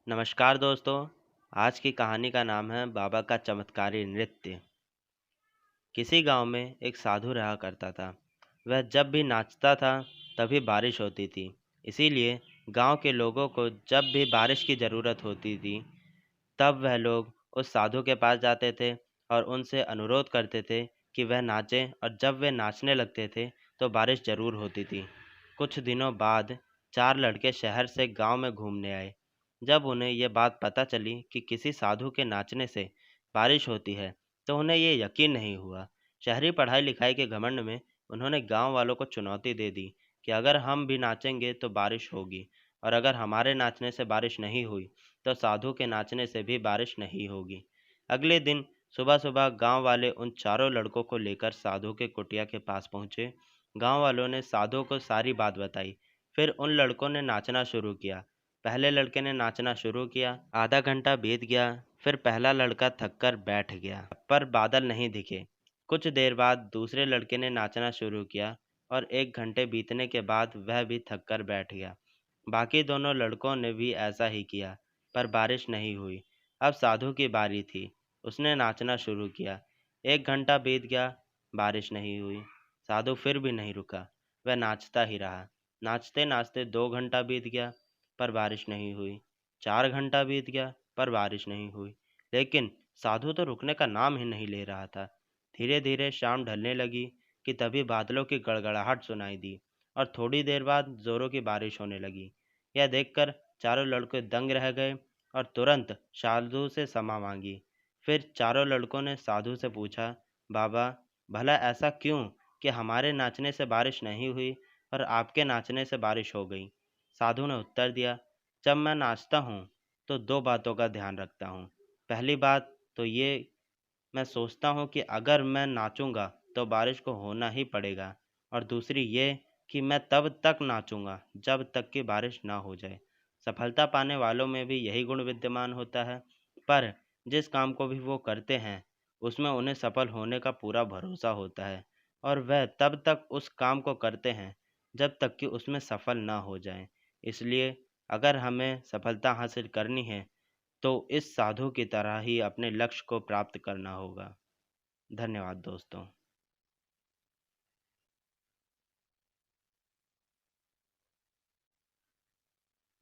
नमस्कार दोस्तों। आज की कहानी का नाम है बाबा का चमत्कारी नृत्य। किसी गांव में एक साधु रहा करता था। वह जब भी नाचता था तभी बारिश होती थी। इसीलिए गांव के लोगों को जब भी बारिश की ज़रूरत होती थी तब वह लोग उस साधु के पास जाते थे और उनसे अनुरोध करते थे कि वह नाचें, और जब वे नाचने लगते थे तो बारिश ज़रूर होती थी। कुछ दिनों बाद 4 लड़के शहर से गांव में घूमने आए। जब उन्हें ये बात पता चली कि किसी साधु के नाचने से बारिश होती है तो उन्हें ये यकीन नहीं हुआ। शहरी पढ़ाई लिखाई के घमंड में उन्होंने गांव वालों को चुनौती दे दी कि अगर हम भी नाचेंगे तो बारिश होगी, और अगर हमारे नाचने से बारिश नहीं हुई तो साधु के नाचने से भी बारिश नहीं होगी। अगले दिन सुबह सुबह गांव वाले उन चारों लड़कों को लेकर साधु के कुटिया के पास पहुंचे। गांव वालों ने साधु को सारी बात बताई। फिर उन लड़कों ने नाचना शुरू किया। पहले लड़के ने नाचना शुरू किया। आधा घंटा बीत गया। फिर पहला लड़का थककर बैठ गया, पर बादल नहीं दिखे। कुछ देर बाद दूसरे लड़के ने नाचना शुरू किया और 1 घंटे बीतने के बाद वह भी थककर बैठ गया। बाकी दोनों लड़कों ने भी ऐसा ही किया, पर बारिश नहीं हुई। अब साधु की बारी थी। उसने नाचना शुरू किया। 1 घंटा बीत गया, बारिश नहीं हुई। साधु फिर भी नहीं रुका, वह नाचता ही रहा। नाचते नाचते 2 घंटा बीत गया, पर बारिश नहीं हुई। 4 घंटा बीत गया, पर बारिश नहीं हुई। लेकिन साधु तो रुकने का नाम ही नहीं ले रहा था। धीरे धीरे शाम ढलने लगी कि तभी बादलों की गड़गड़ाहट सुनाई दी और थोड़ी देर बाद जोरों की बारिश होने लगी। यह देखकर चारों लड़के दंग रह गए और तुरंत साधु से क्षमा मांगी। फिर चारों लड़कों ने साधु से पूछा, बाबा, भला ऐसा क्यों कि हमारे नाचने से बारिश नहीं हुई और आपके नाचने से बारिश हो गई? साधु ने उत्तर दिया, जब मैं नाचता हूँ तो 2 बातों का ध्यान रखता हूँ। पहली बात तो ये, मैं सोचता हूँ कि अगर मैं नाचूंगा तो बारिश को होना ही पड़ेगा, और दूसरी ये कि मैं तब तक नाचूंगा जब तक कि बारिश ना हो जाए। सफलता पाने वालों में भी यही गुण विद्यमान होता है, पर जिस काम को भी वो करते हैं उसमें उन्हें सफल होने का पूरा भरोसा होता है, और वह तब तक उस काम को करते हैं जब तक कि उसमें सफल ना हो जाएं। इसलिए अगर हमें सफलता हासिल करनी है तो इस साधु की तरह ही अपने लक्ष्य को प्राप्त करना होगा। धन्यवाद दोस्तों।